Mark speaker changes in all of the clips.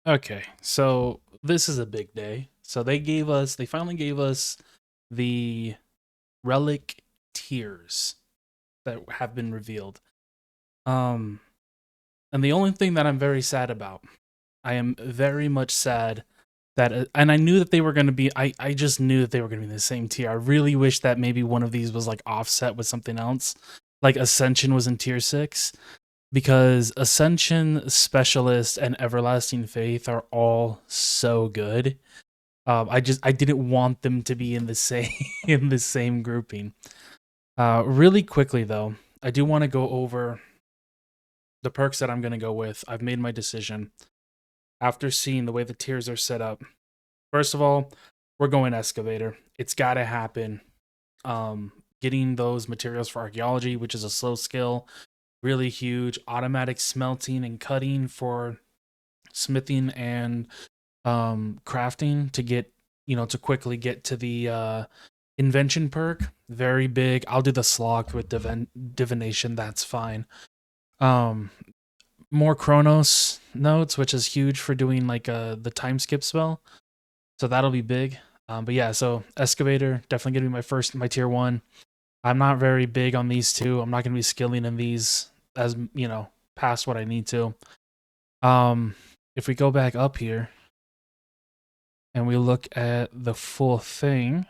Speaker 1: Okay, so this is a big day. So they finally gave us the Relic tiers that have been revealed. Um, and the only thing that I'm very sad about, I am very much sad that, and I knew that they were going to be, I just knew that they were going to be in the same tier. I really wish that maybe one of these was like offset with something else, like Ascension was in tier 6, because Ascension, Specialist, and Everlasting Faith are all so good. I didn't want them to be in the same in the same grouping. Really quickly though, I do want to go over the perks that I'm going to go with. I've made my decision after seeing the way the tiers are set up. First of all, we're going Excavator. It's got to happen. Getting those materials for archaeology, which is a slow skill, really huge. Automatic smelting and cutting for smithing and crafting to get, to quickly get to the invention perk. Very big. I'll do the slog with divination. That's fine. Um, More Chronos notes, which is huge for doing like the time skip spell. So that'll be big. But yeah, so Excavator definitely gonna be my tier 1. I'm not very big on these two. I'm not gonna be skilling in these as past what I need to. If we go back up here and we look at the full thing,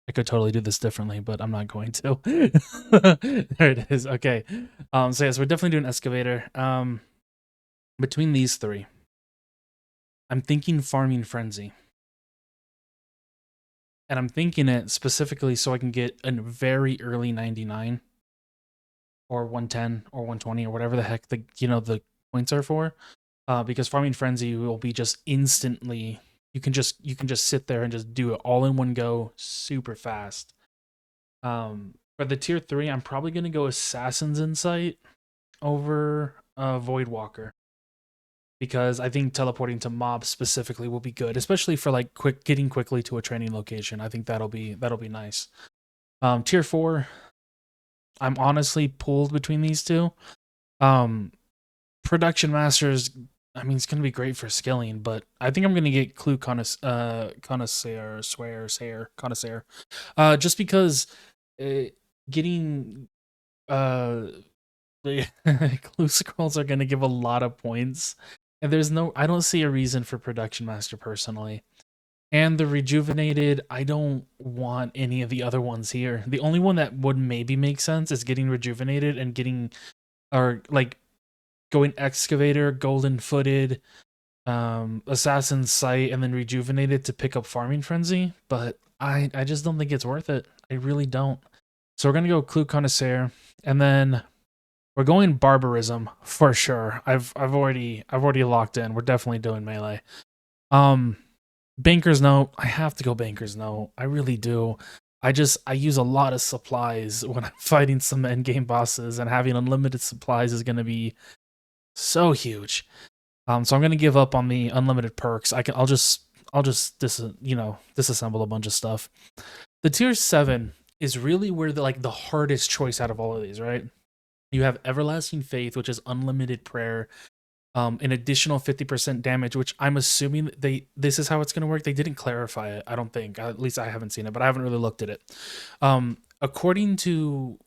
Speaker 1: I could totally do this differently, but I'm not going to. There it is. Okay. So yes, we're definitely doing Excavator. Between these three, I'm thinking Farming Frenzy. And I'm thinking it specifically so I can get a very early 99 or 110 or 120 or whatever the heck the points are for. Because Farming Frenzy will be just instantly, you can just sit there and just do it all in one go super fast. For the tier 3, I'm probably going to go Assassin's Insight over Voidwalker, because I think teleporting to mobs specifically will be good, especially for like getting quickly to a training location. I think that'll be nice. Tier 4, I'm honestly pulled between these two. Um, Production Masters, I mean, it's gonna be great for skilling, but I think I'm gonna get Clue Connoisseur, just because uh, getting the Clue Scrolls are gonna give a lot of points, and I don't see a reason for Production Master personally. And the Rejuvenated, I don't want any of the other ones here. The only one that would maybe make sense is getting Rejuvenated and or like going Excavator, Golden Footed, Assassin's Sight, and then Rejuvenated to pick up Farming Frenzy. But I just don't think it's worth it. I really don't. So we're gonna go Clue Connoisseur, and then we're going Barbarism for sure. I've already locked in. We're definitely doing melee. Um, Banker's Note. I have to go Banker's Note. I really do. I use a lot of supplies when I'm fighting some end game bosses, and having unlimited supplies is going to be so huge. So I'm going to give up on the unlimited perks. I'll just disassemble a bunch of stuff. The tier 7 is really where the hardest choice out of all of these, right? You have Everlasting Faith, which is unlimited prayer, an additional 50% damage, which I'm assuming this is how it's going to work. They didn't clarify it, I don't think. At least I haven't seen it, but I haven't really looked at it. According to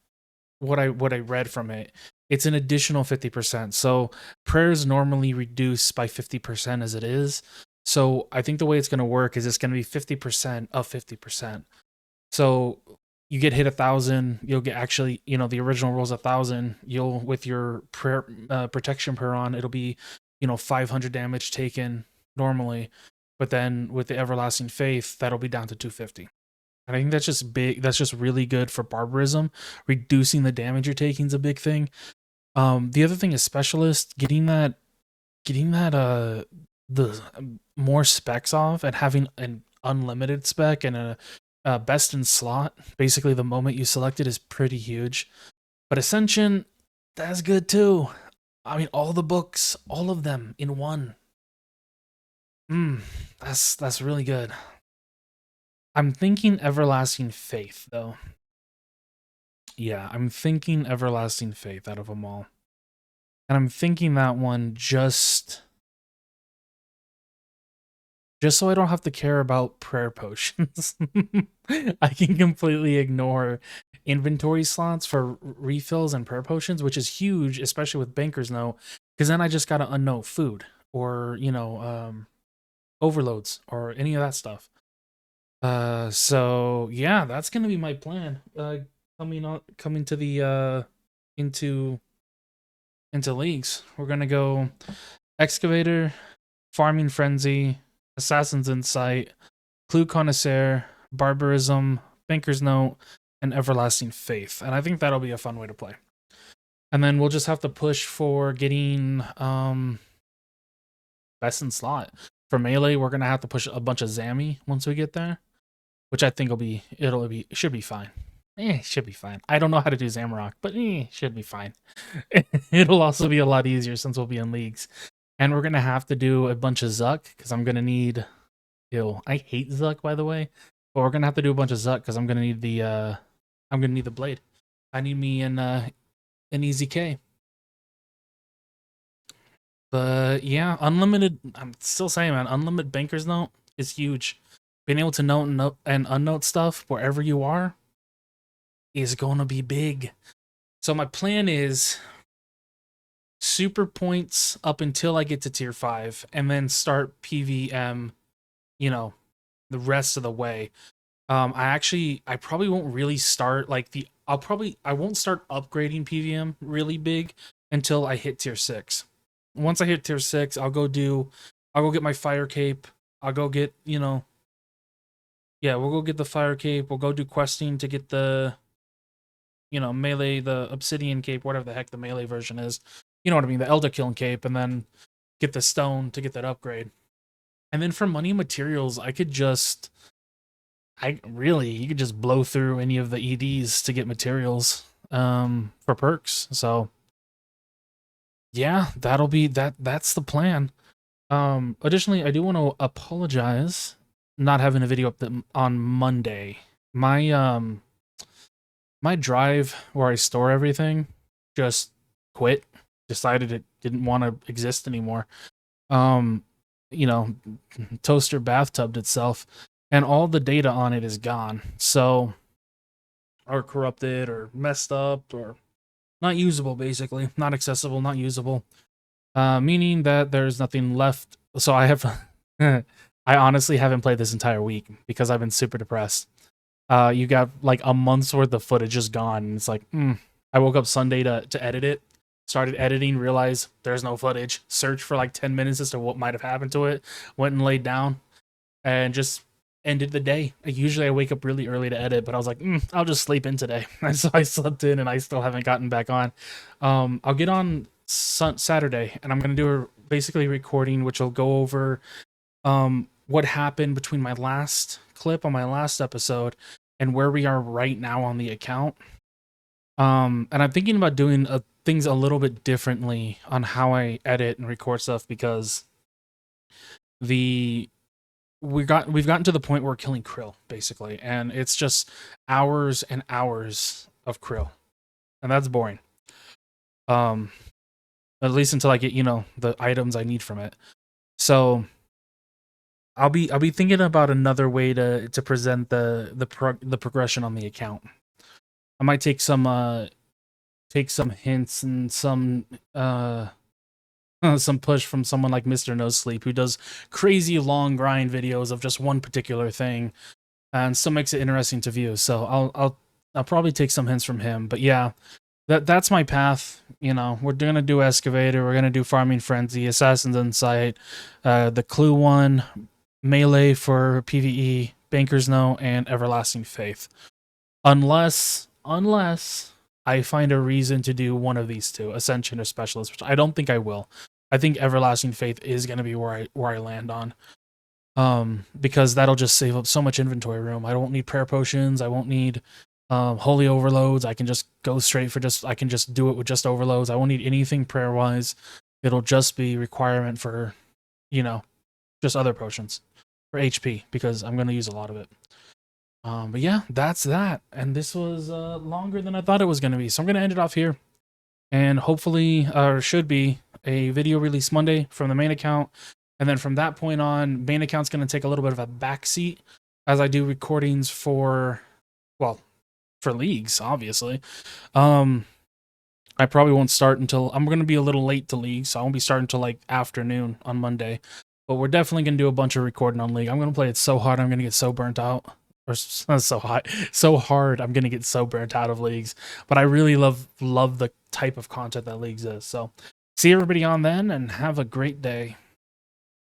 Speaker 1: what I read from it, it's an additional 50%. So prayers normally reduce by 50% as it is. So I think the way it's going to work is it's going to be 50% of 50%. So you get hit 1,000, you'll get actually, the original roll's 1,000. You'll, with your prayer protection prayer on, it'll be 500 damage taken normally, but then with the Everlasting Faith, that'll be down to 250. And I think that's just big. That's just really good for Barbarism. Reducing the damage you're taking is a big thing. The other thing is Specialist, getting that the more specs off and having an unlimited spec and a best in slot basically the moment you select it is pretty huge. But Ascension, that's good too. I mean, all the books, all of them in one. That's really good. I'm thinking Everlasting Faith though. Yeah, I'm thinking Everlasting Faith out of them all. And I'm thinking that one just just so I don't have to care about prayer potions. I can completely ignore inventory slots for refills and prayer potions, which is huge, especially with Banker's Note, because then I just gotta unknow food or overloads or any of that stuff. So yeah, that's gonna be my plan. Coming to the into leagues. We're gonna go Excavator, Farming Frenzy, Assassin's Insight, Clue Connoisseur, Barbarism, Banker's Note, and Everlasting Faith. And I think that'll be a fun way to play. And then we'll just have to push for getting best in slot. For melee, we're gonna have to push a bunch of Zammy once we get there, which I think should be fine. Should be fine. I don't know how to do Zamorak, but should be fine. It'll also be a lot easier since we'll be in leagues. And we're gonna have to do a bunch of Zuck because I'm gonna need. Ew, I hate Zuck, by the way, but we're gonna have to do a bunch of Zuck because I'm gonna need the blade. I need me an easy K. But yeah, unlimited. I'm still saying, man, unlimited Banker's Note is huge. Being able to note and unnote stuff wherever you are is gonna be big. So my plan is super points up until I get to tier 5, and then start PVM, the rest of the way. I probably won't really start I won't start upgrading PVM really big until I hit tier 6. Once I hit tier 6, I'll go get my fire cape. I'll go get, we'll go get the fire cape. We'll go do questing to get the, melee, the obsidian cape, whatever the heck the melee version is. You know what I mean? The Elder Kiln cape, and then get the stone to get that upgrade. And then for money and materials, you could just blow through any of the EDs to get materials for perks. So yeah, that's the plan. Additionally, I do want to apologize not having a video up on Monday. My drive where I store everything just quit. Decided it didn't want to exist anymore. Toaster bathtubed itself, and all the data on it is gone. So, or corrupted, or messed up, or not usable, basically. Not accessible, not usable. Meaning that there's nothing left. So I have, I honestly haven't played this entire week because I've been super depressed. You got like a month's worth of footage just gone, and it's like, I woke up Sunday to edit it. Started editing, realized there's no footage. Searched for like 10 minutes as to what might have happened to it. Went and laid down, and just ended the day. Usually I wake up really early to edit, but I was like, I'll just sleep in today. And so I slept in, and I still haven't gotten back on. I'll get on Saturday, and I'm going to do basically recording, which will go over what happened between my last clip on my last episode and where we are right now on the account. And I'm thinking about doing things a little bit differently on how I edit and record stuff, because we've gotten to the point where we're killing krill, basically, and it's just hours and hours of krill, and that's boring. At least until I get the items I need from it. So I'll be thinking about another way to present the progression on the account. I might take some hints and some push from someone like Mr. No Sleep, who does crazy long grind videos of just one particular thing, and still makes it interesting to view. So I'll probably take some hints from him. But yeah, that's my path. We're gonna do Excavator, we're gonna do Farming Frenzy, Assassin's Insight, the Clue one, Melee for PvE, Banker's Note, and Everlasting Faith. Unless I find a reason to do one of these two, Ascension or Specialist, which I don't think I will. I think Everlasting Faith is going to be where I land on. Because that'll just save up so much inventory room. I won't need prayer potions. I won't need holy overloads. I can just go straight for I can just do it with just overloads. I won't need anything prayer-wise. It'll just be requirement for, just other potions for HP, because I'm going to use a lot of it. But yeah, that's that. And this was longer than I thought it was going to be. So I'm going to end it off here. And hopefully, should be a video release Monday from the main account. And then from that point on, main account's going to take a little bit of a backseat as I do recordings for, well, for leagues, obviously. I probably won't start until, I'm going to be a little late to league, so I won't be starting until like afternoon on Monday. But we're definitely going to do a bunch of recording on league. I'm going to play it so hard, I'm going to get so burnt out. Or so hot, so hard, I'm going to get so burnt out of leagues. But I really love the type of content that leagues is. So see everybody on then, and have a great day.